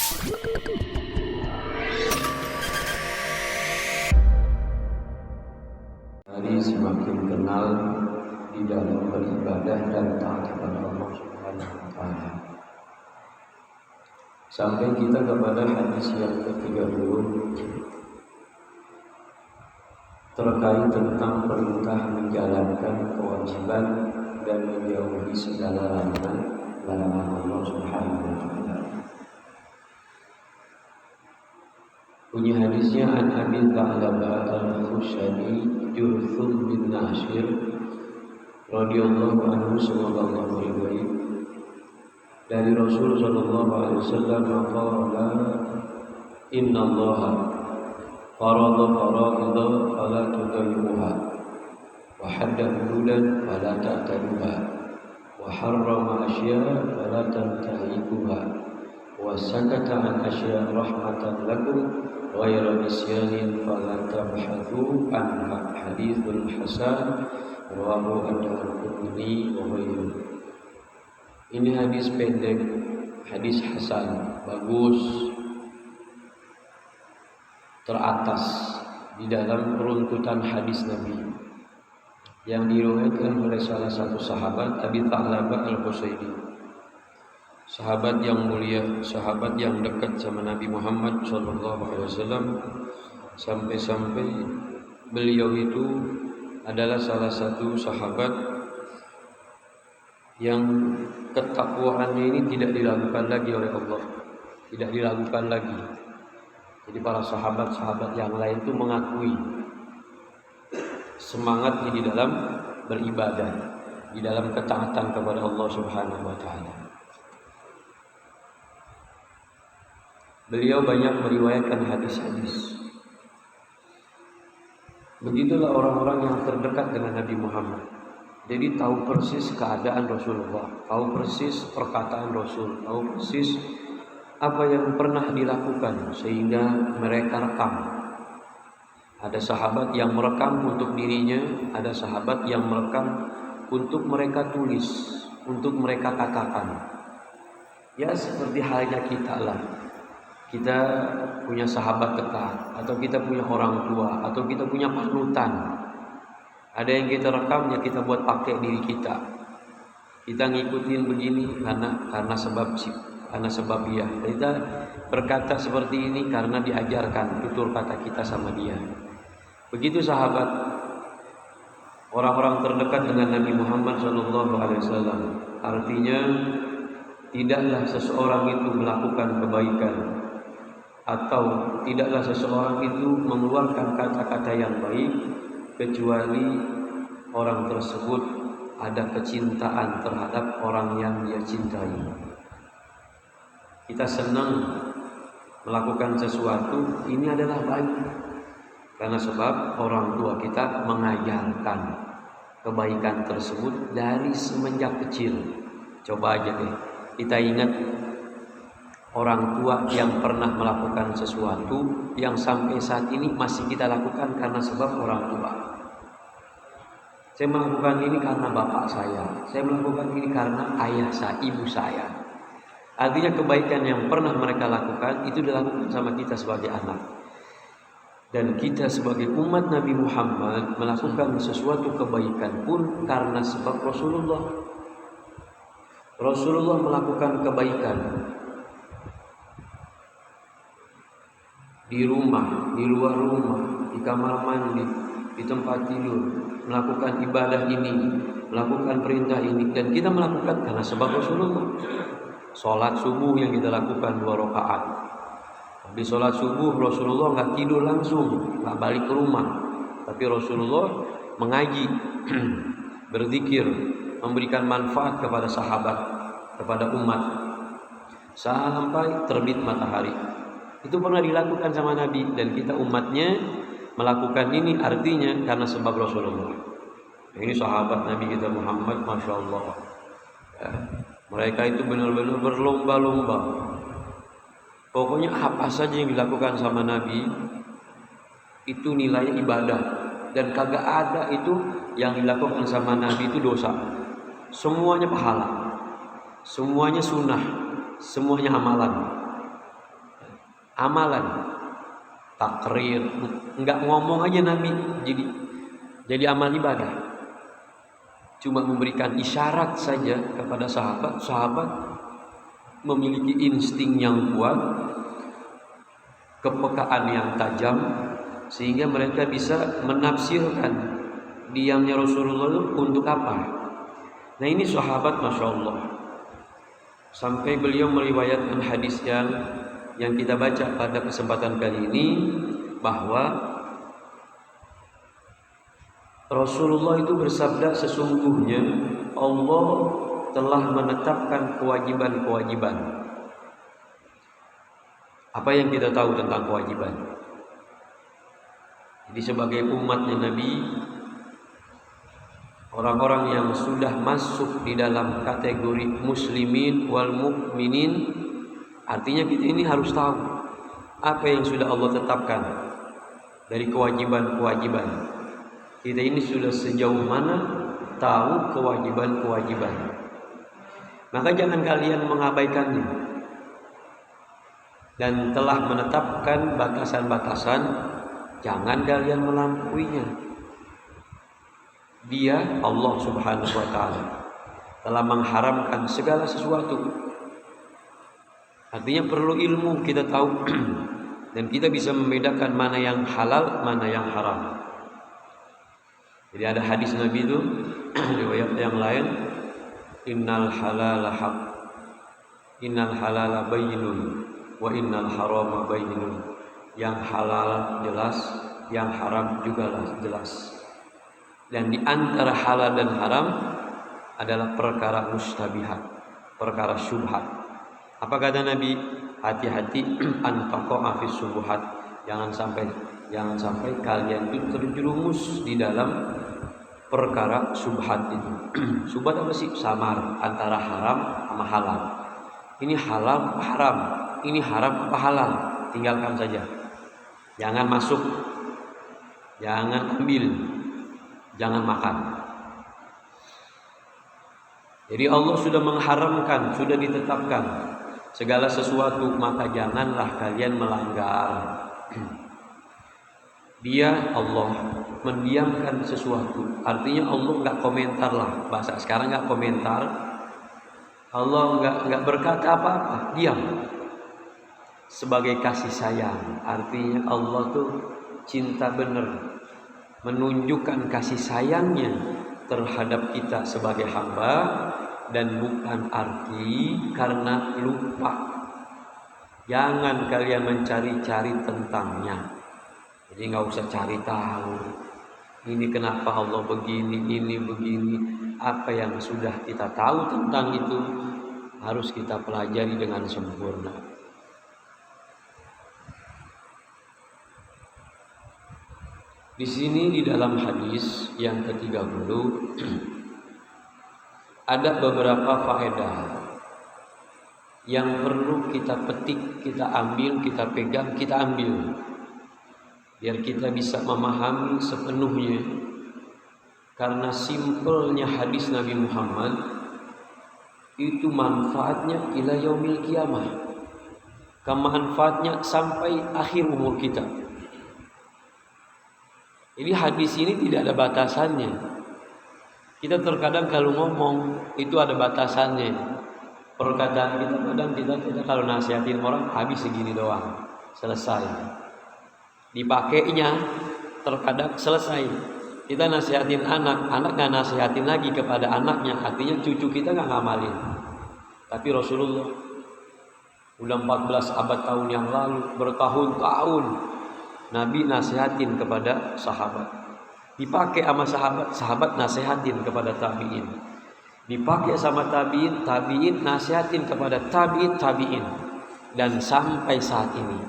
Hari semakin kenal di dalam beribadah dan taat kepada Allah Subhanahu wa taala. Sampai kita kepada hadis yang ke-30 terkait tentang perintah menjalankan kewajiban dan menjauhi segala larangan Allah Subhanahu wa taala. Bunyi hadisnya an Abi Tha'labah al-Khushani Jurthum bin Nashir radhiyallahu anhu sallallahu alaihi dari Rasul sallallahu alaihi wasallam qala inna Allah farada fara'idha fala tudayyi'uha wa hadda hududan fala ta'taduha wa harrama asya'a fala tantahikuha wa sakata an asya'a rahmatan lakum ghayra nisyanin fala tabhathu anha. Haditsul hasan rawahu ad-Darqutni wa ghayruhu. Ini hadis pendek, hadis hasan, bagus, teratas di dalam runtutan hadis Nabi yang diriwayatkan oleh salah satu sahabat, Abi Tha'labah al-Khushani. Sahabat yang mulia, sahabat yang dekat sama Nabi Muhammad SAW, sampai-sampai beliau itu adalah salah satu sahabat yang ketakwaannya ini tidak diragukan lagi oleh Allah, tidak diragukan lagi. Jadi para sahabat-sahabat yang lain itu mengakui semangatnya di dalam beribadah, di dalam ketaatan kepada Allah Subhanahu wa taala. Beliau banyak meriwayatkan hadis-hadis. Begitulah orang-orang yang terdekat dengan Nabi Muhammad. Jadi tahu persis keadaan Rasulullah, tahu persis perkataan Rasul, tahu persis apa yang pernah dilakukan sehingga mereka rekam. Ada sahabat yang merekam untuk dirinya, ada sahabat yang merekam untuk mereka tulis, untuk mereka katakan. Ya seperti halnya kita lah. Kita punya sahabat dekat, atau kita punya orang tua, atau kita punya panutan. Ada yang kita rekam, ya kita buat pakai diri kita. Kita ngikutin begini karena sebab dia. Kita berkata seperti ini karena diajarkan tutur kata kita sama dia. Begitu sahabat, orang-orang terdekat dengan Nabi Muhammad SAW. Artinya tidaklah seseorang itu melakukan kebaikan, atau tidaklah seseorang itu mengeluarkan kata-kata yang baik kecuali orang tersebut ada kecintaan terhadap orang yang dia cintai. Kita senang melakukan sesuatu, ini adalah baik karena sebab orang tua kita mengajarkan kebaikan tersebut dari semenjak kecil. Coba aja deh kita ingat orang tua yang pernah melakukan sesuatu yang sampai saat ini masih kita lakukan karena sebab orang tua. Saya melakukan ini karena bapak saya melakukan ini karena ayah saya, ibu saya. Artinya kebaikan yang pernah mereka lakukan itu dilakukan sama kita sebagai anak. Dan kita sebagai umat Nabi Muhammad melakukan sesuatu kebaikan pun karena sebab Rasulullah. Rasulullah melakukan kebaikan di rumah, di luar rumah, di kamar mandi, di tempat tidur, melakukan ibadah ini, melakukan perintah ini, dan kita melakukan karena sebab Rasulullah. Sholat subuh yang kita lakukan 2 rakaat. Habis sholat subuh Rasulullah nggak tidur langsung, nggak balik ke rumah, tapi Rasulullah mengaji, berzikir, memberikan manfaat kepada sahabat, kepada umat, sampai terbit matahari. Itu pernah dilakukan sama Nabi, dan kita umatnya melakukan ini artinya karena sebab Rasulullah. Ini sahabat Nabi kita Muhammad, Masya Allah. Mereka itu benar-benar berlomba-lomba. Pokoknya apa saja yang dilakukan sama Nabi itu nilainya ibadah, dan kagak ada itu yang dilakukan sama Nabi itu dosa. Semuanya pahala, semuanya sunnah, semuanya amalan. amalan, takrir, enggak ngomong aja Nabi jadi amal ibadah. Cuma memberikan isyarat saja kepada sahabat memiliki insting yang kuat, kepekaan yang tajam, sehingga mereka bisa menafsirkan diamnya Rasulullah itu untuk apa. Nah ini sahabat Masya Allah, sampai beliau meriwayatkan hadis yang kita baca pada kesempatan kali ini, bahwa Rasulullah itu bersabda, sesungguhnya Allah telah menetapkan kewajiban-kewajiban. Apa yang kita tahu tentang kewajiban? Jadi sebagai umatnya Nabi, orang-orang yang sudah masuk di dalam kategori muslimin wal mukminin, artinya kita ini harus tahu apa yang sudah Allah tetapkan dari kewajiban-kewajiban. Kita ini sudah sejauh mana tahu kewajiban-kewajiban. Maka jangan kalian mengabaikannya. Dan telah menetapkan batasan-batasan, jangan kalian melambainya. Dia, Allah Subhanahu wa Ta'ala, telah mengharamkan segala sesuatu. Artinya perlu ilmu, kita tahu dan kita bisa membedakan mana yang halal, mana yang haram. Jadi ada hadis Nabi itu riwayat yang lain, innal halala haq, innal halala bayyinun, wa innal harama bayyinun. Yang halal jelas, yang haram juga jelas. Dan di antara halal dan haram adalah perkara mustabihat, perkara syubhat. Apa kata Nabi? Hati-hati an taqa'a fi syubhat. Jangan sampai kalian itu terjerumus di dalam perkara syubhat itu. Syubhat apa sih? Samar antara haram sama halal. Ini halal apa haram? Ini haram apa halal? Tinggalkan saja. Jangan masuk. Jangan ambil. Jangan makan. Jadi Allah sudah mengharamkan, sudah ditetapkan segala sesuatu, maka janganlah kalian melanggar. Dia Allah mendiamkan sesuatu, artinya Allah nggak komentar lah, bahasa sekarang nggak komentar. Allah nggak berkata apa-apa, diam. Sebagai kasih sayang, artinya Allah tuh cinta bener, menunjukkan kasih sayangnya terhadap kita sebagai hamba, dan bukan arti karena lupa. Jangan kalian mencari-cari tentangnya. Jadi nggak usah cari tahu. Ini kenapa Allah begini, ini begini. Apa yang sudah kita tahu tentang itu harus kita pelajari dengan sempurna. Di sini di dalam hadis yang ke-30 ada beberapa faedah yang perlu kita petik, kita ambil, kita pegang, kita ambil, biar kita bisa memahami sepenuhnya. Karena simpelnya hadis Nabi Muhammad itu manfaatnya ila yaumil qiyamah, kemanfaatnya sampai akhir umur kita. Jadi hadis ini tidak ada batasannya. Kita terkadang kalau ngomong itu ada batasannya. Perkataan kita kadang kita kalau nasihatin orang habis segini doang, selesai. Dipakainya terkadang selesai. Kita nasihatin anak nggak nasihatin lagi kepada anaknya, artinya cucu kita nggak ngamalin. Tapi Rasulullah udah 14 abad tahun yang lalu, bertahun-tahun Nabi nasihatin kepada sahabat. Dipakai sama sahabat nasihatin kepada tabi'in. Dipakai sama tabi'in nasihatin kepada tabi'in. Dan sampai saat ini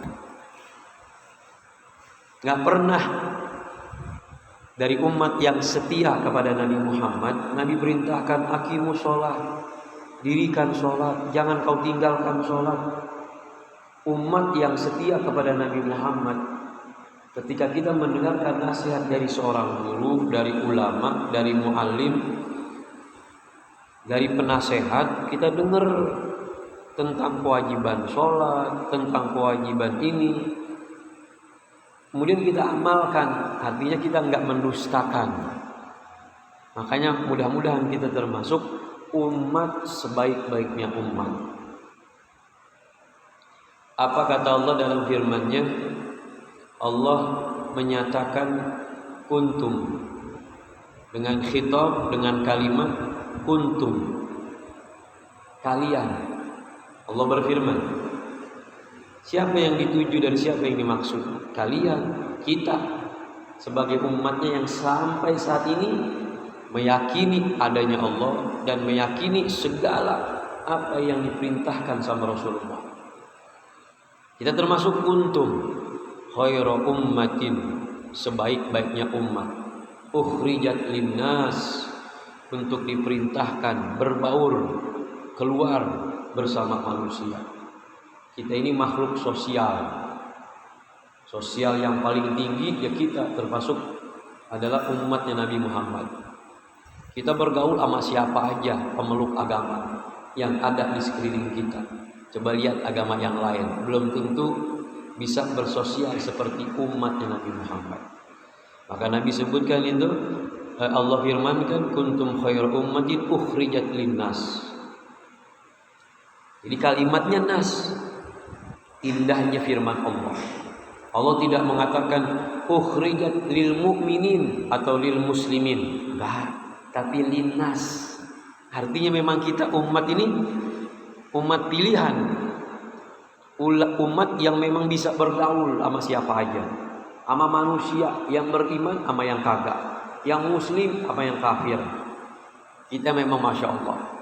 gak pernah dari umat yang setia kepada Nabi Muhammad, Nabi perintahkan aqimus sholat, dirikan sholat, jangan kau tinggalkan sholat. Umat yang setia kepada Nabi Muhammad, ketika kita mendengarkan nasihat dari seorang guru, dari ulama, dari muallim, dari penasehat, kita dengar tentang kewajiban sholat, tentang kewajiban ini, kemudian kita amalkan, artinya kita nggak mendustakan. Makanya mudah-mudahan kita termasuk umat sebaik-baiknya umat. Apa kata Allah dalam firman-Nya? Allah menyatakan kuntum dengan khitab, dengan kalimat kuntum, kalian. Allah berfirman, siapa yang dituju dan siapa yang dimaksud? Kalian, kita sebagai umatnya yang sampai saat ini meyakini adanya Allah dan meyakini segala apa yang diperintahkan sama Rasulullah. Kita termasuk kuntum khairu ummatin, sebaik-baiknya umat, ukhrijat linnas, untuk diperintahkan berbaur keluar bersama manusia. Kita ini makhluk sosial yang paling tinggi ya, kita termasuk adalah umatnya Nabi Muhammad. Kita bergaul sama siapa aja pemeluk agama yang ada di sekeliling kita. Coba lihat agama yang lain, belum tentu bisa bersosial seperti umatnya Nabi Muhammad. Maka Nabi sebutkan itu, Allah firmankan kuntum khairu ummatin ukhrijat linnas. Jadi kalimatnya nas, indahnya firman Allah. Allah tidak mengatakan ukhrijat lil mu'minin atau lil muslimin, enggak, tapi linnas. Artinya memang kita umat ini umat pilihan, umat yang memang bisa bergaul sama siapa aja, sama manusia yang beriman sama yang kagak, yang muslim sama yang kafir. Kita memang masya Allah.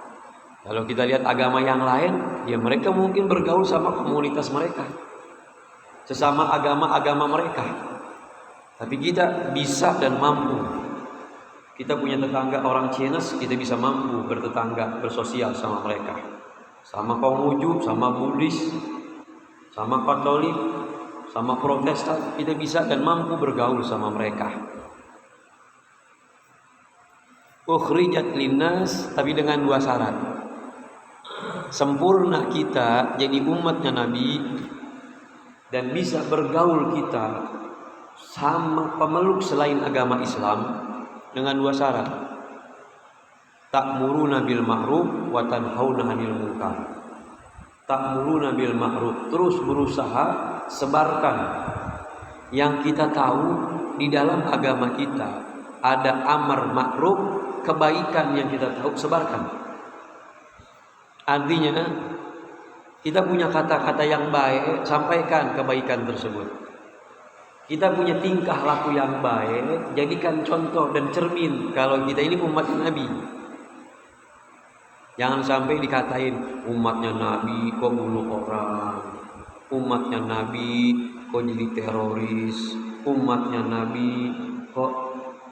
Kalau kita lihat agama yang lain, ya mereka mungkin bergaul sama komunitas mereka, sesama agama-agama mereka. Tapi kita bisa dan mampu. Kita punya tetangga orang Chinese, kita bisa mampu bertetangga, bersosial sama mereka. Sama Konghucu, sama Buddhis, sama Katolik, sama Protestan, kita bisa dan mampu bergaul sama mereka. Ukhrijat linnas, tapi dengan dua syarat. Sempurna kita jadi umatnya Nabi dan bisa bergaul kita sama pemeluk selain agama Islam dengan dua syarat. Ta'muruna bil ma'ruf wa tanhauna 'anil munkar. Ta'muruna bil ma'ruf, terus berusaha sebarkan yang kita tahu di dalam agama kita ada amar ma'ruf, kebaikan yang kita tahu sebarkan. Artinya kita punya kata-kata yang baik, sampaikan kebaikan tersebut. Kita punya tingkah laku yang baik, jadikan contoh dan cermin kalau kita ini umat Nabi. Jangan sampai dikatain umatnya Nabi kok bunuh orang, umatnya Nabi kok jadi teroris, umatnya Nabi kok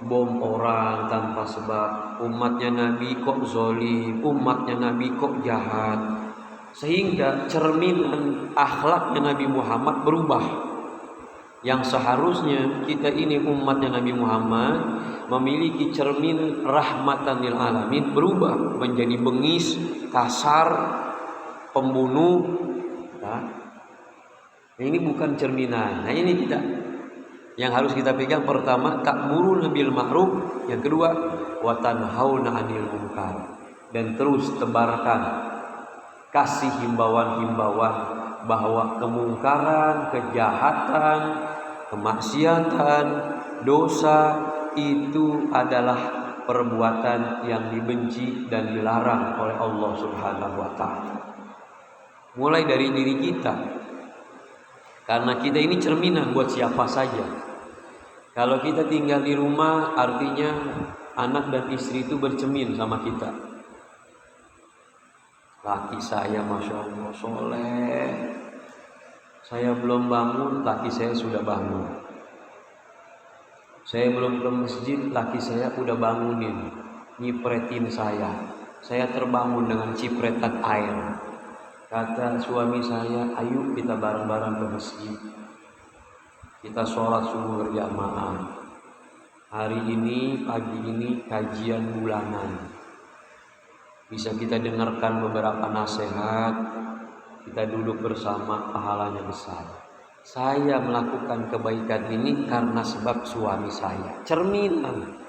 bom orang tanpa sebab, umatnya Nabi kok zolim, umatnya Nabi kok jahat. Sehingga cerminan akhlaknya Nabi Muhammad berubah. Yang seharusnya kita ini umatnya Nabi Muhammad memiliki cermin rahmatan lil alamin, berubah menjadi bengis, kasar, pembunuh. Nah, ini bukan cerminan. Nah, ini kita yang harus kita pegang. Pertama, ta'muruna bil ma'ruf, yang kedua wa tanhauna 'anil munkar, dan terus tebarkan, kasih himbauan-himbauan bahwa kemungkaran, kejahatan, kemaksiatan, dosa itu adalah perbuatan yang dibenci dan dilarang oleh Allah Subhanahu wa taala. Mulai dari diri kita. Karena kita ini cerminan buat siapa saja. Kalau kita tinggal di rumah, artinya anak dan istri itu bercermin sama kita. Laki saya masya Allah soleh, saya belum bangun, laki saya sudah bangun. Saya belum ke masjid, laki saya udah bangunin, nyipretin saya. Saya terbangun dengan cipretan air. Kata suami saya, ayo kita bareng-bareng ke masjid. Kita sholat subuh berjamaah. Hari ini, pagi ini kajian bulanan. Bisa kita dengarkan beberapa nasihat, kita duduk bersama, pahalanya besar. Saya melakukan kebaikan ini karena sebab suami saya. Cerminan.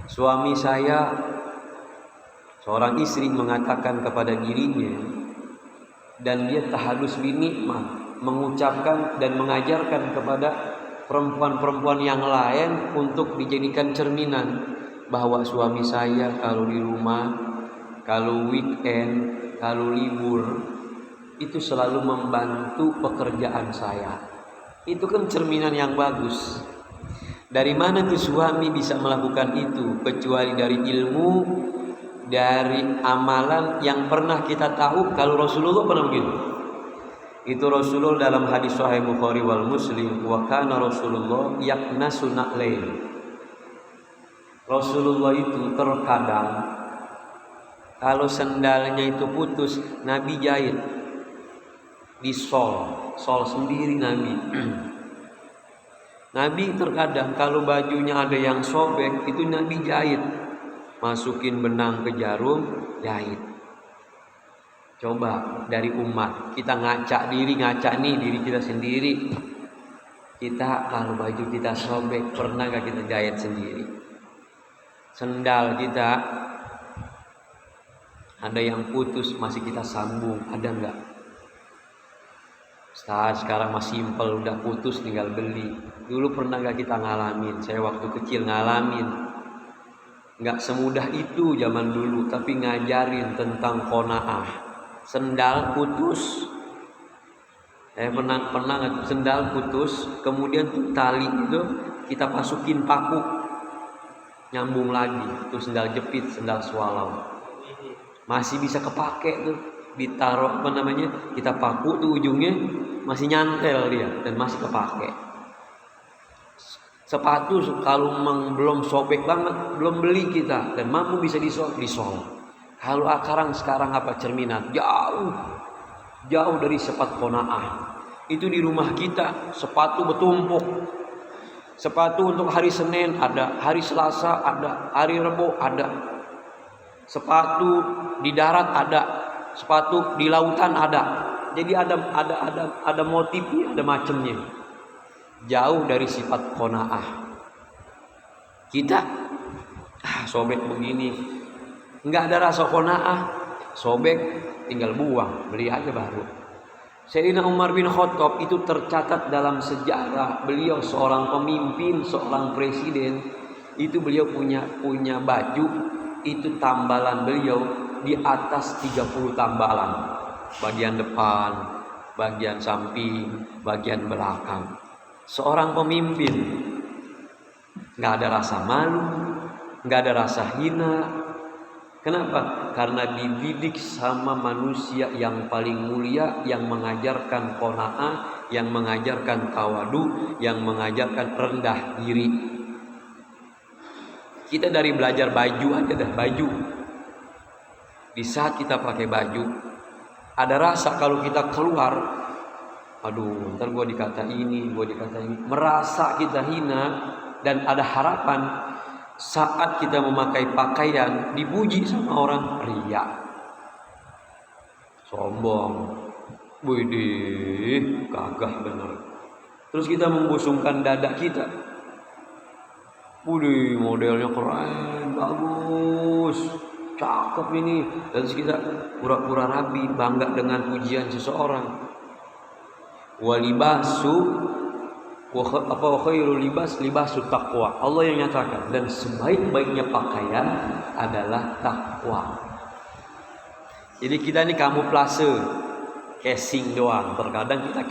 Suami saya, seorang istri mengatakan kepada dirinya, dan dia tahadus binikmah, mengucapkan dan mengajarkan kepada perempuan-perempuan yang lain untuk dijadikan cerminan, bahwa suami saya kalau di rumah, kalau weekend, kalau libur, itu selalu membantu pekerjaan saya. Itu kan cerminan yang bagus. Dari mana tuh suami bisa melakukan itu kecuali dari ilmu, dari amalan yang pernah kita tahu. Kalau Rasulullah pernah begitu. Itu Rasulullah dalam hadis Sahih Bukhari wal Muslim, wa kana Rasulullah yaknasu na'lain. Rasulullah itu terkadang kalau sendalnya itu putus, Nabi jahit di sol sendiri Nabi. Nabi terkadang kalau bajunya ada yang sobek, itu Nabi jahit, masukin benang ke jarum, jahit. Coba dari umat kita ngaca diri kita sendiri. Kita kalau baju kita sobek, pernah gak kita jahit sendiri? Sendal kita ada yang putus, masih kita sambung, ada enggak? Sekarang masih simpel, udah putus tinggal beli. Dulu pernah gak kita ngalamin? Saya waktu kecil ngalamin. Gak semudah itu zaman dulu, tapi ngajarin tentang qanaah. Sendal putus, pernah sendal putus, kemudian tuh tali itu kita masukin paku, nyambung lagi. Itu sendal jepit, sendal swallow, masih bisa kepake tuh, ditaruh kita paku tuh ujungnya masih nyantel dia dan masih kepake. Sepatu kalau belum sobek banget, belum beli kita dan mampu bisa disol. Kalau sekarang apa cerminan? Jauh dari sifat qanaah. Itu di rumah kita sepatu bertumpuk. Sepatu untuk hari Senin ada, hari Selasa ada, hari Rabu ada. Sepatu di darat ada, sepatu di lautan ada. Jadi ada motifnya, ada macamnya. Jauh dari sifat qanaah. Kita sobek begini, enggak ada rasa qanaah, sobek tinggal buang, beli aja baru. Sayyidina Umar bin Khattab itu tercatat dalam sejarah, beliau seorang pemimpin, seorang presiden, itu beliau punya baju, itu tambalan beliau di atas 30 tambalan. Bagian depan, bagian samping, bagian belakang. Seorang pemimpin enggak ada rasa malu, enggak ada rasa hina. Kenapa? Karena dididik sama manusia yang paling mulia, yang mengajarkan qanaah, yang mengajarkan tawadu, yang mengajarkan rendah diri. Kita dari belajar baju aja dah, baju. Di saat kita pakai baju, ada rasa kalau kita keluar, aduh, ntar gue dikata ini, merasa kita hina, dan ada harapan saat kita memakai pakaian dipuji sama orang, ria, sombong, widih, gagah bener. Terus kita membusungkan dada kita, widih, modelnya keren, bagus, cakep ini. Dan kita pura-pura rabi, bangga dengan pujian seseorang. Walibasu khairul libasu taqwa. Allah yang nyatakan, dan sebaik-baiknya pakaian adalah takwa. Jadi kita ini kamuflase, casing doang. Terkadang kita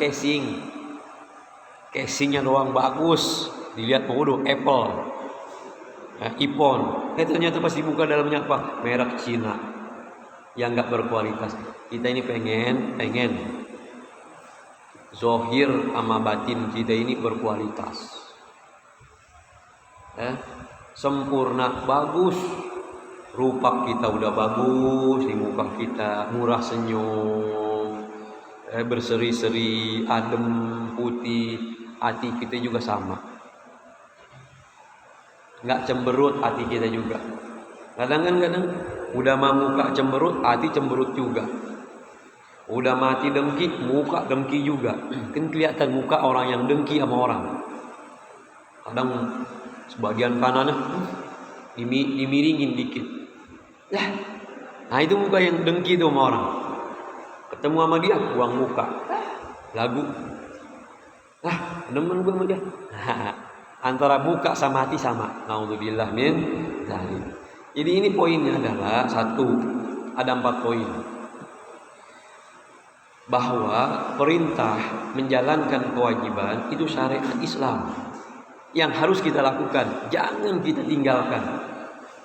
casingnya doang bagus, dilihat Apple, iPhone. Ternyata pas dibuka dalamnya apa? Merek Cina yang enggak berkualitas. Kita ini pengen zohir sama batin kita ini berkualitas, sempurna, bagus. Rupa kita udah bagus, di muka kita murah senyum, berseri-seri, adem, putih. Hati kita juga sama, nggak cemberut hati kita juga. Kadang udah mau muka cemberut, hati cemberut juga. Udah mati dengki, muka dengki juga. Kan kelihatan muka orang yang dengki sama orang. Kadang sebagian kanannya dimiringin dikit. Nah itu muka yang dengki itu sama orang. Ketemu sama dia, buang muka. Lagu. Demen gue sama dia. Antara muka sama hati sama. Naudzubillah min dzalik. Jadi ini poinnya adalah satu, ada 4 poin. Bahwa perintah menjalankan kewajiban itu syariat Islam yang harus kita lakukan, jangan kita tinggalkan,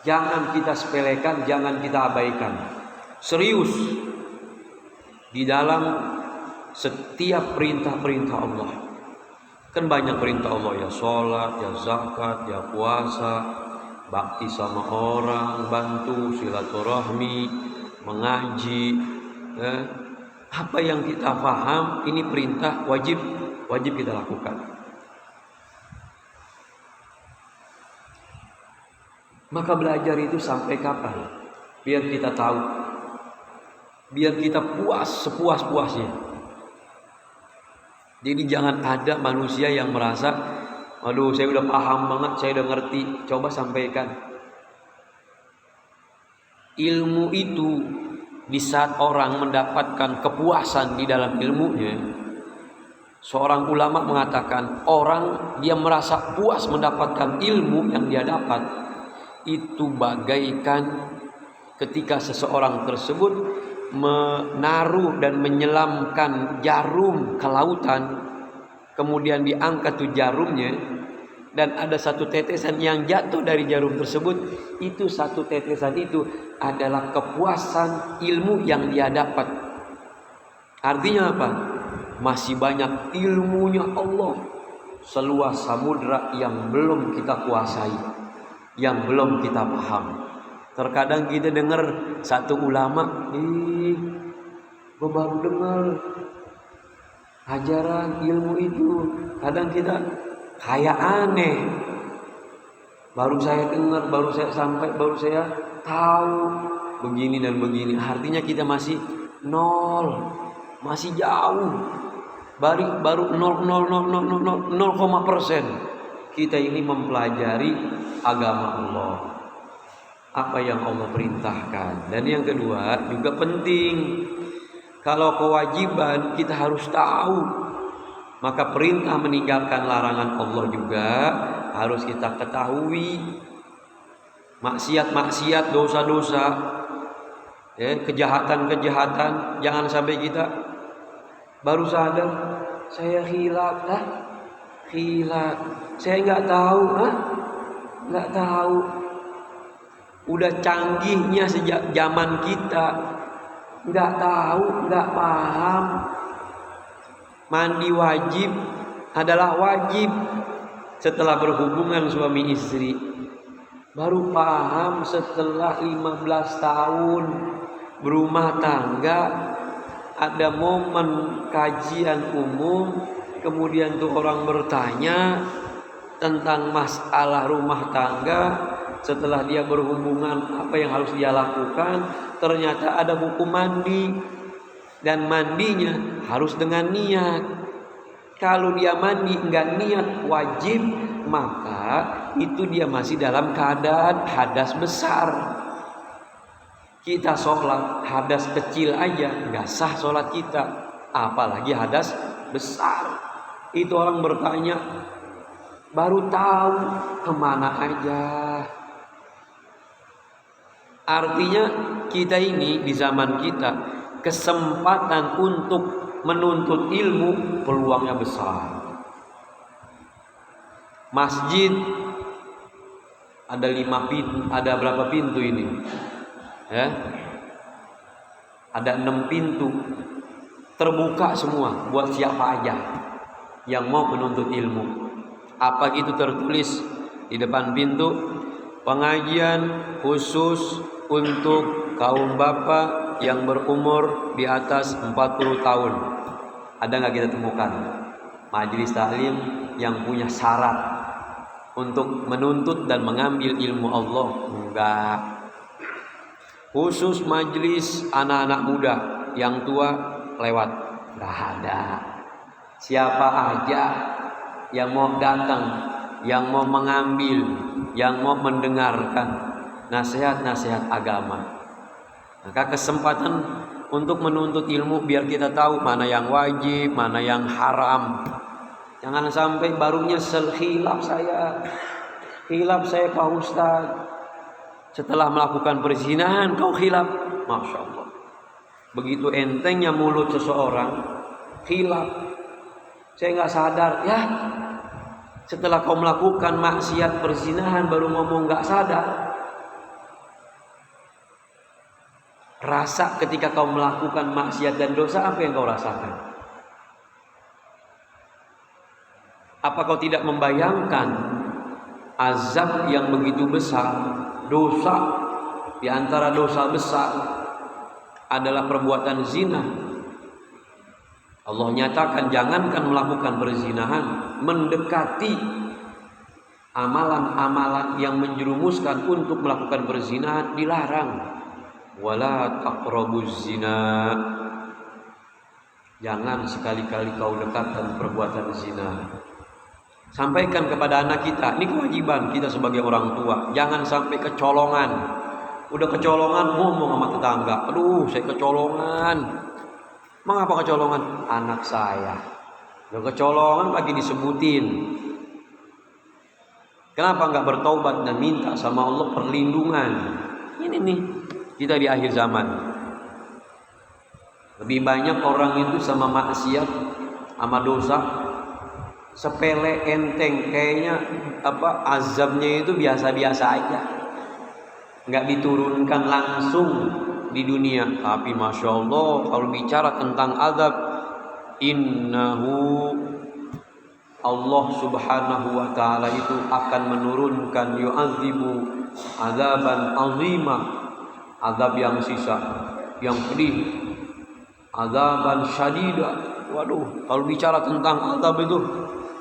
jangan kita sepelekan, jangan kita abaikan. Serius di dalam setiap perintah-perintah Allah. Kan banyak perintah Allah, ya sholat, ya zakat, ya puasa, bakti sama orang, bantu silaturahmi, mengaji, apa yang kita paham ini perintah wajib kita lakukan. Maka belajar itu sampai kapan? Biar kita tahu, biar kita puas sepuas-puasnya. Jadi jangan ada manusia yang merasa, aduh saya udah paham banget, saya udah ngerti. Coba sampaikan. Ilmu itu di saat orang mendapatkan kepuasan di dalam ilmunya, seorang ulama mengatakan orang dia merasa puas mendapatkan ilmu yang dia dapat, itu bagaikan ketika seseorang tersebut menaruh dan menyelamkan jarum ke lautan, kemudian diangkat tuh jarumnya, dan ada satu tetesan yang jatuh dari jarum tersebut, itu satu tetesan itu adalah kepuasan ilmu yang dia dapat. Artinya apa? Masih banyak ilmunya Allah seluas samudra yang belum kita kuasai, yang belum kita paham. Terkadang kita dengar satu ulama, gue baru dengar ajaran ilmu itu. Kadang kita kayak aneh. Baru saya dengar, baru saya sampai, baru saya tahu begini dan begini. Artinya kita masih nol, masih jauh. Baru 0,0% kita ini mempelajari agama Allah, apa yang Allah perintahkan. Dan yang kedua juga penting, kalau kewajiban kita harus tahu, maka perintah meninggalkan larangan Allah juga harus kita ketahui. Maksiat-maksiat, dosa-dosa, kejahatan-kejahatan, jangan sampai kita baru sadar saya khilaf, saya nggak tahu. Udah canggihnya sejak zaman kita, nggak tahu, nggak paham. Mandi wajib adalah wajib setelah berhubungan suami istri. Baru paham setelah 15 tahun berumah tangga. Ada momen kajian umum, kemudian tuh orang bertanya tentang masalah rumah tangga. Setelah dia berhubungan, apa yang harus dia lakukan? Ternyata ada hukum mandi, dan mandinya harus dengan niat. Kalau dia mandi enggak niat wajib, maka itu dia masih dalam keadaan hadas besar. Kita sholat hadas kecil aja enggak sah sholat kita, apalagi hadas besar. Itu orang bertanya, baru tahu kemana aja. Artinya kita ini di zaman kita, kesempatan untuk menuntut ilmu peluangnya besar. Masjid ada 5 pintu, ada berapa pintu ini? Ada 6 pintu, terbuka semua buat siapa aja yang mau menuntut ilmu. Apa gitu tertulis di depan pintu, pengajian khusus untuk kaum bapak yang berumur di atas 40 tahun. Ada nggak kita temukan majelis taklim yang punya syarat untuk menuntut dan mengambil ilmu Allah? Enggak. Khusus majelis anak-anak muda, yang tua lewat. Nggak ada. Siapa aja yang mau datang, yang mau mengambil, yang mau mendengarkan nasihat-nasihat agama, maka kesempatan untuk menuntut ilmu biar kita tahu mana yang wajib, mana yang haram. Jangan sampai baru nyesel, khilaf saya Pak Ustaz. Setelah melakukan perzinahan kau khilaf. Masya Allah. Begitu entengnya mulut seseorang, khilaf. Saya nggak sadar ya. Setelah kau melakukan maksiat perzinahan baru ngomong nggak sadar. Rasa ketika kau melakukan maksiat dan dosa, apa yang kau rasakan? Apa kau tidak membayangkan azab yang begitu besar? Dosa, di antara dosa besar adalah perbuatan zina. Allah nyatakan jangankan melakukan perzinahan, mendekati amalan-amalan yang menjerumuskan untuk melakukan perzinahan dilarang. Wala taqrabuz zina. Jangan sekali-kali kau dekatkan perbuatan zina. Sampaikan kepada anak kita, ini kewajiban kita sebagai orang tua. Jangan sampai kecolongan. Udah kecolongan ngomong sama tetangga, aduh saya kecolongan. Mengapa kecolongan? Anak saya. Udah kecolongan lagi disebutin. Kenapa enggak bertaubat dan minta sama Allah perlindungan? Ini nih, kita di akhir zaman. Lebih banyak orang itu sama maksiat, sama dosa sepele enteng, kayaknya azabnya itu biasa-biasa aja, nggak diturunkan langsung di dunia. Tapi masya Allah, kalau bicara tentang azab, innahu Allah subhanahu wa ta'ala itu akan menurunkan yu'adzibu azaban azimah, azab yang sisa, yang pedih, azaban syadidah. Waduh, kalau bicara tentang azab itu,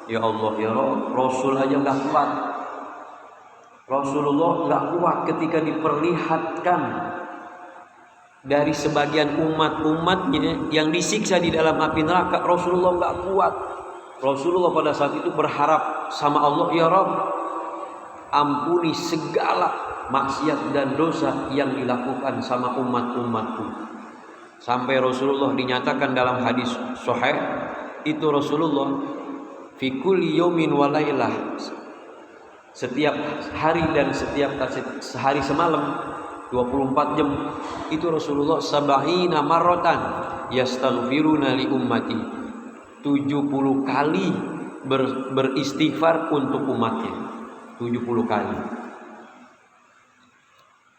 ya Allah, ya Rasul aja nggak kuat. Rasulullah nggak kuat ketika diperlihatkan dari sebagian umat-umatnya yang disiksa di dalam api neraka. Rasulullah nggak kuat. Rasulullah pada saat itu berharap sama Allah, ya Rabb, ampuni segala maksiat dan dosa yang dilakukan sama umat-umatku. Sampai Rasulullah dinyatakan dalam hadis sahih itu, Rasulullah fi kulli yaumin wa lailah, setiap hari dan setiap sehari semalam 24 jam itu Rasulullah sab'ina marratan yastaghfiruna li ummati, 70 kali beristighfar untuk umatnya. 70 kali.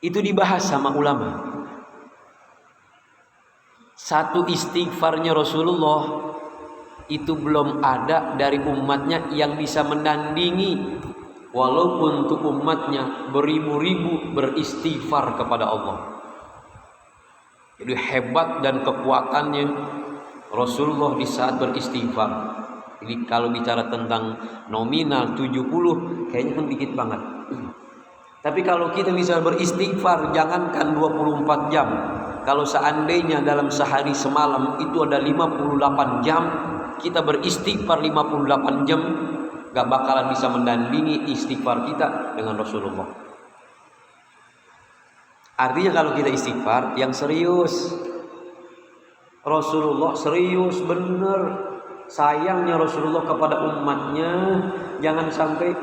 Itu dibahas sama ulama. Satu istighfarnya Rasulullah itu belum ada dari umatnya yang bisa menandingi, walaupun untuk umatnya beribu-ribu beristighfar kepada Allah. Jadi hebat dan kekuatannya Rasulullah di saat beristighfar. Jadi kalau bicara tentang nominal 70 kayaknya kan dikit banget. Tapi kalau kita bisa beristighfar, jangankan 24 jam, kalau seandainya dalam sehari semalam itu ada 58 jam kita beristighfar 58 jam, gak bakalan bisa mendandingi istighfar kita dengan Rasulullah. Artinya kalau kita istighfar yang serius, Rasulullah serius bener. Sayangnya Rasulullah kepada umatnya, jangan sampai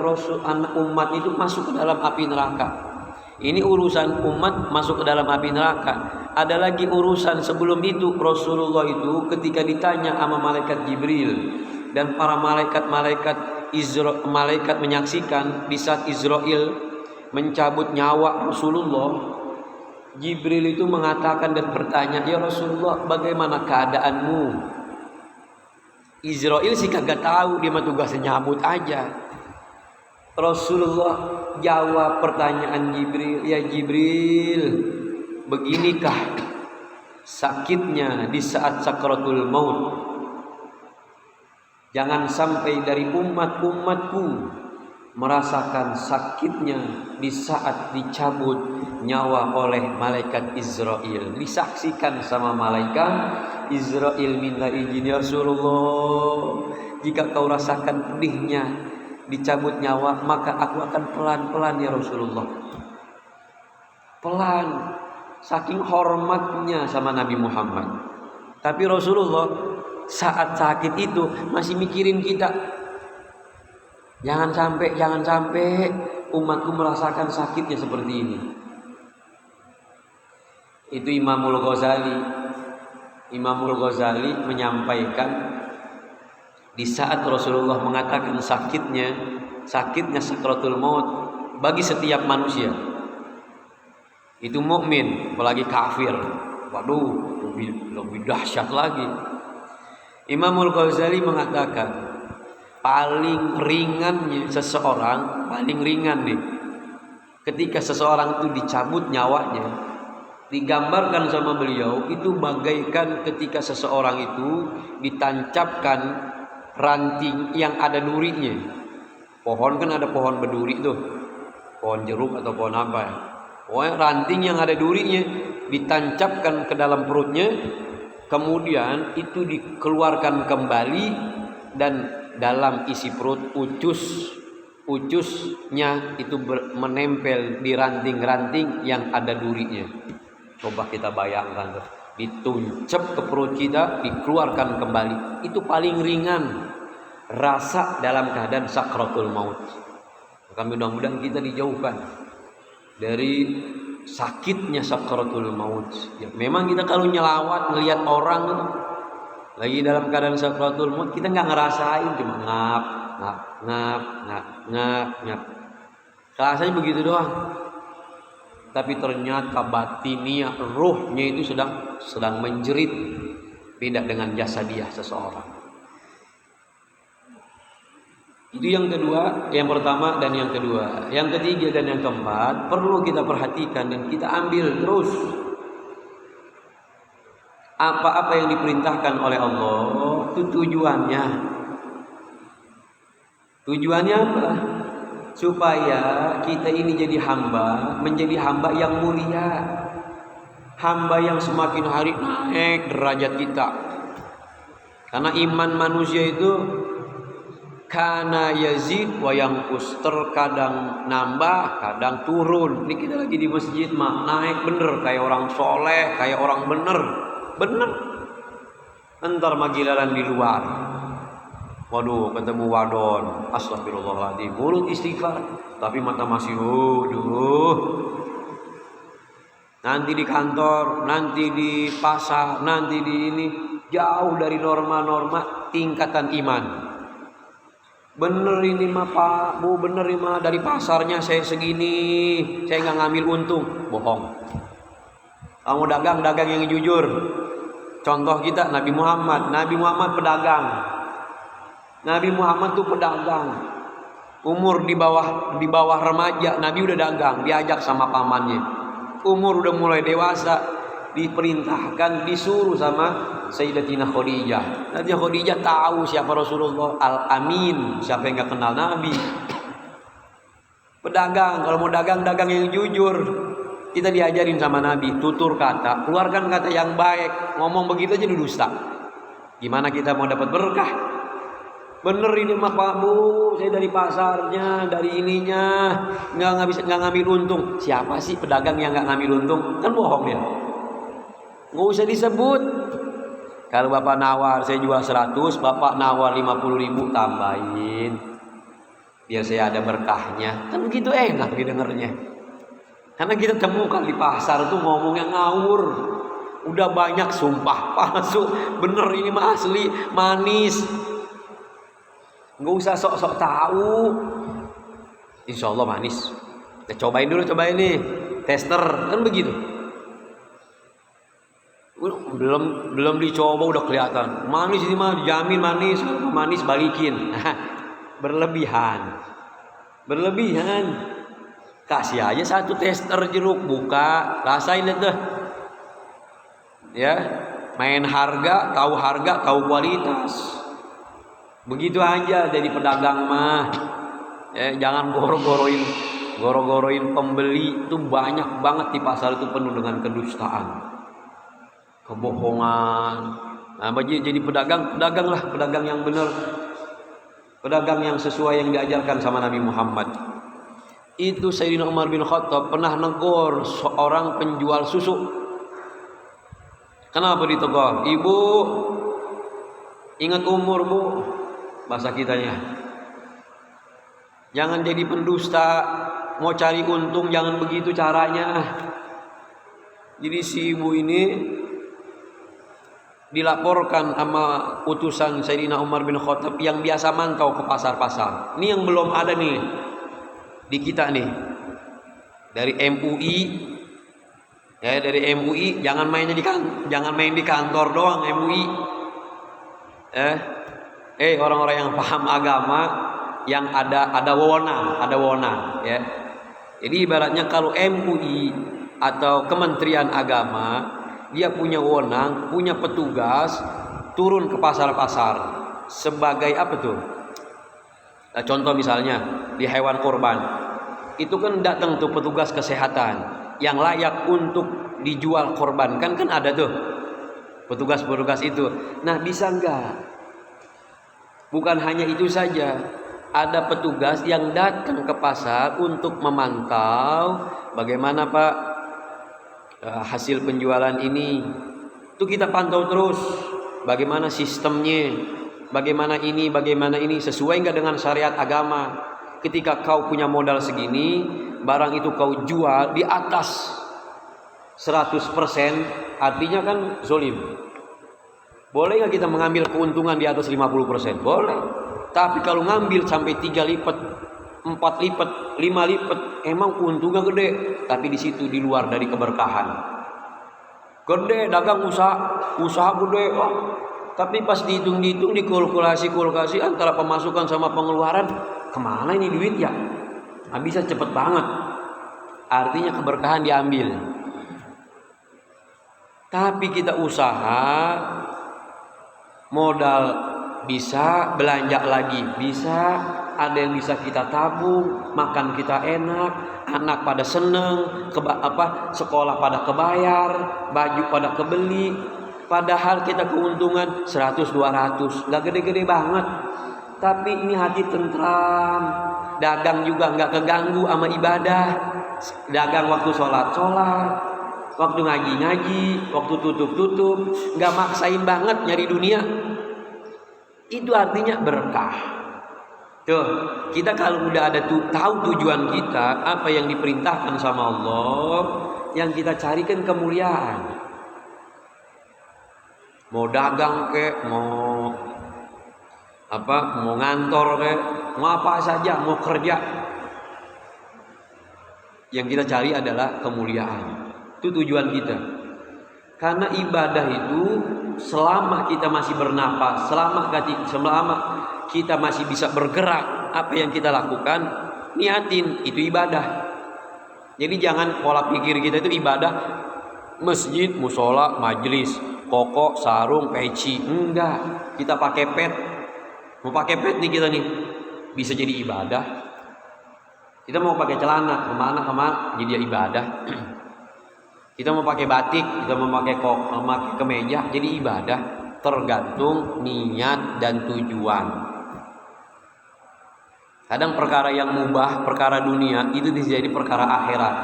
anak umat itu masuk ke dalam api neraka. Ini urusan umat masuk ke dalam api neraka. Ada lagi urusan sebelum itu. Rasulullah itu ketika ditanya sama malaikat Jibril dan para malaikat menyaksikan di saat Israel mencabut nyawa Rasulullah, Jibril itu mengatakan dan bertanya, ya Rasulullah, bagaimana keadaanmu? Israel sih kagak tahu, dia mah tugasnya nyabut aja. Rasulullah jawab pertanyaan Jibril, ya Jibril, beginikah sakitnya di saat sakratul maut? Jangan sampai dari umat-umatku merasakan sakitnya di saat dicabut nyawa oleh malaikat Israel. Disaksikan sama malaikat Israel minta izin, ya Rasulullah, jika kau rasakan pedihnya dicabut nyawa, maka aku akan pelan-pelan ya Rasulullah. Pelan, saking hormatnya sama Nabi Muhammad. Tapi Rasulullah saat sakit itu masih mikirin kita. Jangan sampai umatku merasakan sakitnya seperti ini. Itu Imamul Ghazali menyampaikan di saat Rasulullah mengatakan sakitnya sakratul maut bagi setiap manusia. Itu mukmin, apalagi kafir. Waduh, lebih dahsyat lagi. Imamul Ghazali mengatakan paling ringan nih ketika seseorang itu dicabut nyawanya, digambarkan sama beliau itu bagaikan ketika seseorang itu ditancapkan ranting yang ada durinya. Pohon kan ada pohon berduri tuh, pohon jeruk atau pohon apa ya. Pokoknya ranting yang ada durinya ditancapkan ke dalam perutnya, kemudian itu dikeluarkan kembali dan dalam isi perut ucusnya itu menempel di ranting-ranting yang ada durinya. Coba kita bayangkan tuh, dituncap ke perut kita, dikeluarkan kembali. Itu paling ringan rasa dalam keadaan sakratul maut. Maka mudah-mudahan kita dijauhkan dari sakitnya sakratul maut. Ya, memang kita kalau nyelawat ngelihat orang lagi dalam keadaan sakratul maut, kita nggak ngerasain, cuma ngap. Rasanya begitu doang. Tapi ternyata batinnya, ruhnya itu sedang menjerit. Beda dengan jasadiah seseorang. Itu yang kedua, yang pertama dan yang kedua. Yang ketiga dan yang keempat perlu kita perhatikan dan kita ambil terus. Apa-apa yang diperintahkan oleh Allah itu tujuannya. Tujuannya apa? Supaya kita ini menjadi hamba yang mulia. Hamba yang semakin hari naik derajat kita. Karena iman manusia itu kana yazid wa yanqus, terkadang nambah, kadang turun. Ini kita lagi di masjid mah naik bener kayak orang soleh, kayak orang bener. Entar magilaran di luar, waduh ketemu wadon, astagfirullahaladzim, mulut istighfar tapi mata masih nanti di kantor, nanti di pasar, nanti di ini, jauh dari norma-norma tingkatan iman. Bener ini mah Pak Bu, bener ini mah dari pasarnya saya segini, saya nggak ngambil untung. Bohong. Kamu dagang yang jujur. Contoh kita Nabi Muhammad pedagang. Nabi Muhammad tuh pedagang. Umur di bawah remaja, Nabi udah dagang, diajak sama pamannya. Umur udah mulai dewasa, diperintahkan, disuruh sama Sayyidatina Khadijah. Nanti Khadijah tahu siapa Rasulullah, Al-Amin, siapa yang gak kenal Nabi. Pedagang, kalau mau dagang yang jujur. Kita diajarin sama Nabi, tutur kata, keluarkan kata yang baik. Ngomong begitu aja dusta. Gimana kita mau dapat berkah? Bener ini mah Pak Bu, saya dari pasarnya, dari ininya, nggak ngambil untung. Siapa sih pedagang yang nggak ngambil untung? Kan bohong dia. Nggak usah disebut. Kalau Bapak nawar saya jual 100, Bapak nawar 50.000, tambahin. Biar saya ada berkahnya. Kan begitu enak didengarnya. Karena kita temukan di pasar tuh ngomongnya ngawur. Udah banyak sumpah palsu, bener ini mah asli, manis. Nggak usah sok-sok tahu. Insya Allah manis. Ya, cobain nih, tester kan begitu. Belum dicoba udah kelihatan manis ini mah, dijamin manis balikin. Berlebihan. Kasih aja 1 tester jeruk, buka, rasain deh. Ya, main harga, tahu kualitas. Begitu aja jadi pedagang mah. Ya, jangan goro-goroin pembeli. Itu banyak banget di pasar itu penuh dengan kedustaan, kebohongan. Nah, jadi pedagang, pedaganglah, pedagang yang benar, pedagang yang sesuai yang diajarkan sama Nabi Muhammad. Itu Sayyidina Umar bin Khattab pernah negor seorang penjual susu. Kenapa ditegur? Ibu, ingat umur bu, bahasa kitanya. Jangan jadi pendusta, mau cari untung jangan begitu caranya. Jadi si ibu ini dilaporkan sama utusan Sayyidina Umar bin Khattab yang biasa mantau ke pasar-pasar. Ini yang belum ada nih di kita nih. Dari MUI, ya dari MUI, jangan main di kantor doang MUI. Orang-orang yang paham agama, yang ada wewenang, ya. Jadi ibaratnya kalau MUI atau Kementerian Agama, dia punya wewenang, punya petugas turun ke pasar-pasar sebagai apa tuh? Nah, contoh misalnya di hewan korban, itu kan datang tuh petugas kesehatan yang layak untuk dijual korban, kan ada tuh petugas-petugas itu. Nah, bisa enggak? Bukan hanya itu saja, ada petugas yang datang ke pasar untuk memantau bagaimana Pak hasil penjualan ini. Itu kita pantau terus, bagaimana sistemnya, bagaimana ini sesuai enggak dengan syariat agama. Ketika kau punya modal segini, barang itu kau jual di atas 100%, artinya kan zolim. Boleh nggak kita mengambil keuntungan di atas 50%? Boleh. Tapi kalau ngambil sampai 3 lipat, 4 lipat, 5 lipat, emang keuntungan gede. Tapi di situ di luar dari keberkahan. Gede, dagang usaha gede. Oh. Tapi pas dihitung dikalkulasi antara pemasukan sama pengeluaran, kemana ini duit ya? Nah, bisa cepet banget. Artinya keberkahan diambil. Tapi kita usaha, modal bisa, belanja lagi bisa, ada yang bisa kita tabung, makan kita enak, anak pada seneng, sekolah pada kebayar, baju pada kebeli. Padahal kita keuntungan 100-200, nggak gede-gede banget. Tapi ini hati tentram, dagang juga nggak keganggu sama ibadah, dagang waktu sholat, waktu ngaji, waktu tutup, nggak maksain banget nyari dunia. Itu artinya berkah. Tuh, kita kalau udah tahu tujuan kita, apa yang diperintahkan sama Allah, yang kita carikan kemuliaan. Mau dagang kek, mau ngantor kek, mau apa saja, mau kerja. Yang kita cari adalah kemuliaan. Itu tujuan kita. Karena ibadah itu selama kita masih bernapas, selama kita masih bisa bergerak, apa yang kita lakukan, niatin itu ibadah. Jadi jangan pola pikir kita itu ibadah masjid, musola, majelis, koko, sarung, peci. Enggak, kita pakai pet. Mau pakai pet nih kita nih, bisa jadi ibadah. Kita mau pakai celana kemana jadi ibadah. Kita mau pakai batik, kita mau pakai kemeja, jadi ibadah. Tergantung niat dan tujuan. Kadang perkara yang mubah, perkara dunia itu bisa jadi perkara akhirat.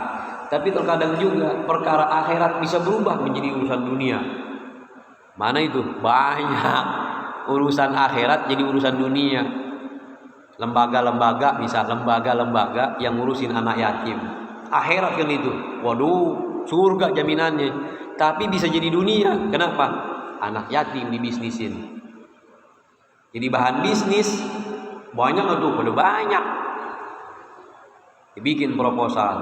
Tapi terkadang juga perkara akhirat bisa berubah menjadi urusan dunia. Mana itu? Banyak urusan akhirat jadi urusan dunia. Lembaga-lembaga yang ngurusin anak yatim. Akhirat kan itu. Waduh, surga jaminannya. Tapi bisa jadi dunia. Kenapa? Anak yatim dibisnisin. Jadi bahan bisnis banyak tuh, pada banyak. Dibikin proposal.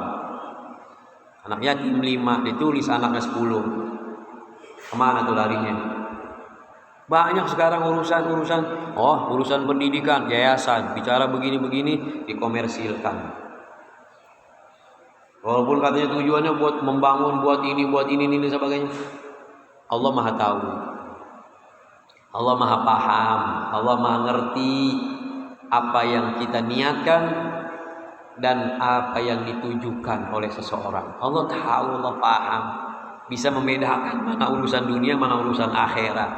Anak yatim 5, ditulis anaknya 10. Kemana tuh larinya? Banyak sekarang urusan pendidikan, yayasan, bicara begini-begini, dikomersilkan. Walaupun katanya tujuannya buat membangun, buat ini sebagainya. Allah Maha tahu. Allah Maha paham. Allah Maha ngerti apa yang kita niatkan dan apa yang ditujukan oleh seseorang. Allah tahu, Allah paham. Bisa membedakan mana urusan dunia, mana urusan akhirat.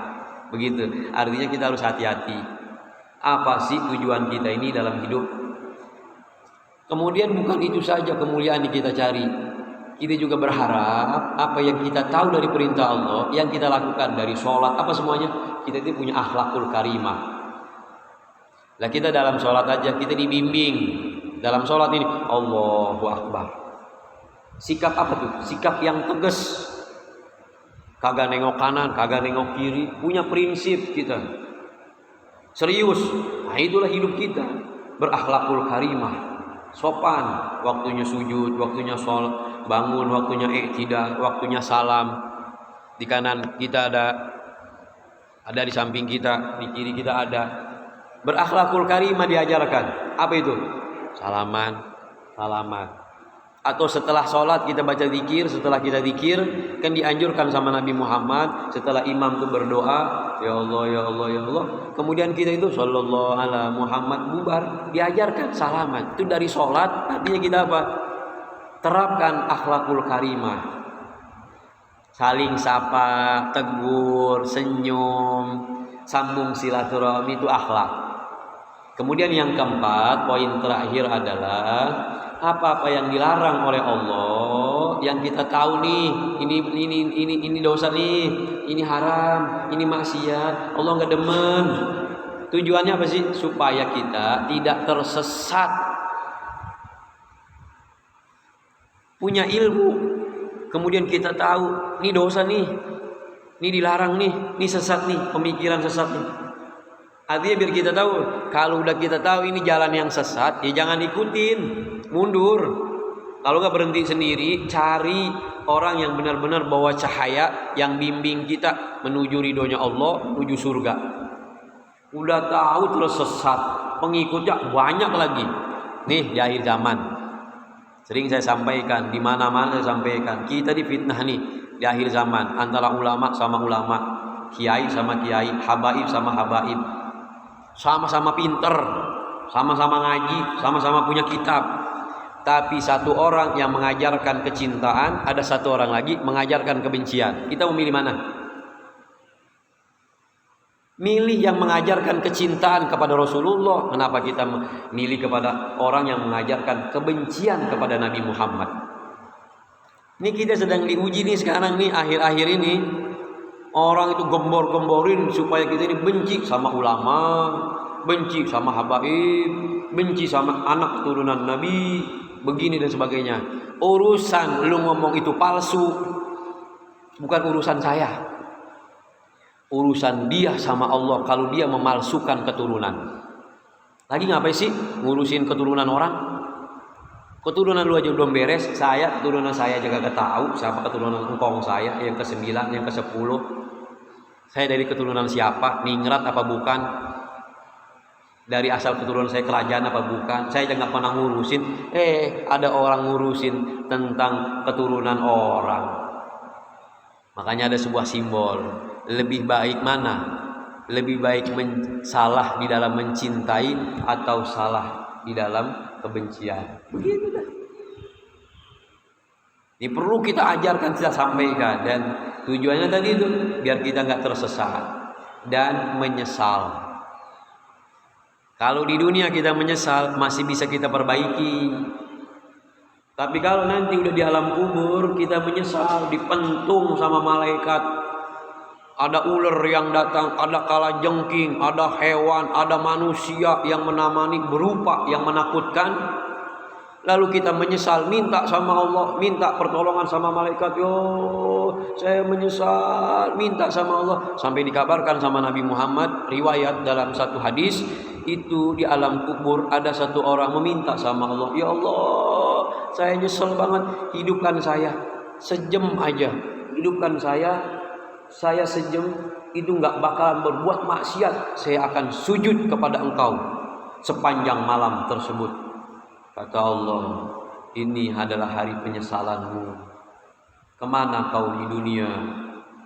Begitu. Artinya kita harus hati-hati. Apa sih tujuan kita ini dalam hidup? Kemudian bukan itu saja kemuliaan yang kita cari. Kita juga berharap apa yang kita tahu dari perintah Allah, yang kita lakukan dari sholat, apa semuanya, kita itu punya akhlakul karimah. Lah kita dalam sholat aja kita dibimbing. Dalam sholat ini Allahu Akbar. Sikap apa tuh? Sikap yang tegas. Kagak nengok kanan, kagak nengok kiri. Punya prinsip kita. Serius. Nah itulah hidup kita. Berakhlakul karimah. Sopan. Waktunya sujud, waktunya sholat. Bangun, waktunya i'tidal, waktunya salam. Di kanan kita ada di samping kita, di kiri kita ada. Berakhlakul karimah diajarkan. Apa itu? Salaman. Atau setelah sholat kita baca zikir, setelah kita zikir kan dianjurkan sama Nabi Muhammad setelah imam itu berdoa, ya Allah ya Allah ya Allah. Kemudian kita itu sallallahu ala Muhammad bubar, diajarkan salaman. Itu dari sholat, artinya kita apa? Terapkan akhlakul karimah. Saling sapa, tegur, senyum, sambung silaturahmi itu akhlak. Kemudian yang keempat, poin terakhir adalah apa-apa yang dilarang oleh Allah, yang kita tahu nih, ini dosa nih, ini haram, ini maksiat, Allah nggak demen. Tujuannya apa sih? Supaya kita tidak tersesat. Punya ilmu, kemudian kita tahu, ini dosa nih, ini dilarang nih, ini sesat nih, pemikiran sesat nih. Artinya biar kita tahu, kalau udah kita tahu ini jalan yang sesat, ya jangan ikutin, mundur. Kalau nggak berhenti sendiri, cari orang yang benar-benar bawa cahaya yang bimbing kita menuju ridhonya Allah, menuju surga. Udah tahu terus sesat, pengikutnya banyak lagi. Nih di akhir zaman, sering saya sampaikan, di mana-mana saya sampaikan, kita difitnah nih di akhir zaman antara ulama sama ulama, kiai sama kiai, habaib sama habaib. Sama-sama pinter, sama-sama ngaji, sama-sama punya kitab. Tapi satu orang yang mengajarkan kecintaan, ada satu orang lagi mengajarkan kebencian. Kita memilih mana? Milih yang mengajarkan kecintaan kepada Rasulullah. Kenapa kita milih kepada orang yang mengajarkan kebencian kepada Nabi Muhammad? Ini kita sedang diuji nih sekarang nih, akhir-akhir ini. Orang itu gembor-gemborin supaya kita ini benci sama ulama, benci sama habaib, benci sama anak keturunan Nabi, begini dan sebagainya. Urusan lu ngomong itu palsu, bukan urusan saya. Urusan dia sama Allah kalau dia memalsukan keturunan. Lagi ngapain sih ngurusin keturunan orang? Keturunan lu aja belum beres, keturunan saya juga gak tahu siapa keturunan engkong saya, yang ke-9, yang ke-10. Saya dari keturunan siapa, ningrat apa bukan? Dari asal keturunan saya kerajaan apa bukan? Saya jangan pernah ngurusin. Ada orang ngurusin tentang keturunan orang. Makanya ada sebuah simbol. Lebih baik mana? Lebih baik salah di dalam mencintai atau salah di dalam kebencian. Begitu dah. Ini perlu kita ajarkan, kita sampaikan, dan tujuannya tadi itu biar kita nggak tersesat dan menyesal. Kalau di dunia kita menyesal masih bisa kita perbaiki. Tapi kalau nanti udah di alam kubur kita menyesal, dipentung sama malaikat. Ada ular yang datang, ada kalajengking, ada hewan, ada manusia yang menemani berupa yang menakutkan. Lalu kita menyesal, minta sama Allah, minta pertolongan sama malaikat. Yo, saya menyesal, minta sama Allah. Sampai dikabarkan sama Nabi Muhammad, riwayat dalam satu hadis, itu di alam kubur ada satu orang meminta sama Allah, ya Allah, saya nyesel banget, hidupkan saya sejam aja, hidupkan saya sejam, itu nggak bakalan berbuat maksiat, saya akan sujud kepada engkau sepanjang malam tersebut. Kata Allah, ini adalah hari penyesalanmu. Kemana kau di dunia?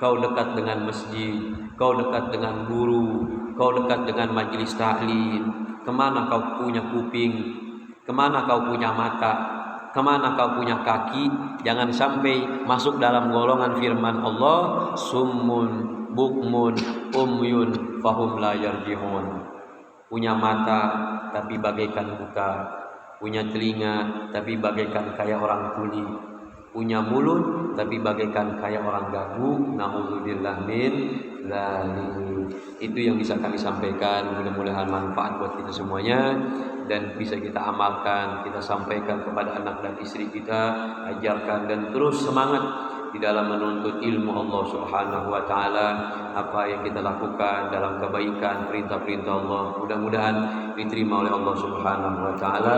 Kau dekat dengan masjid, kau dekat dengan guru, kau dekat dengan majelis ta'lim. Kemana kau punya kuping? Kemana kau punya mata? Kemana kau punya kaki? Jangan sampai masuk dalam golongan firman Allah, summun bukmun umyun fahum la yarji'un. Punya mata tapi bagaikan buta, punya telinga tapi bagaikan kayak orang tuli, punya mulut tapi bagaikan kayak orang gabuk. Nauzubillah min dzalik. Itu yang bisa kami sampaikan, mudah-mudahan manfaat buat kita semuanya dan bisa kita amalkan, kita sampaikan kepada anak dan istri kita, ajarkan dan terus semangat di dalam menuntut ilmu Allah Subhanahu wa taala. Apa yang kita lakukan dalam kebaikan, perintah-perintah Allah mudah-mudahan diterima oleh Allah Subhanahu wa taala.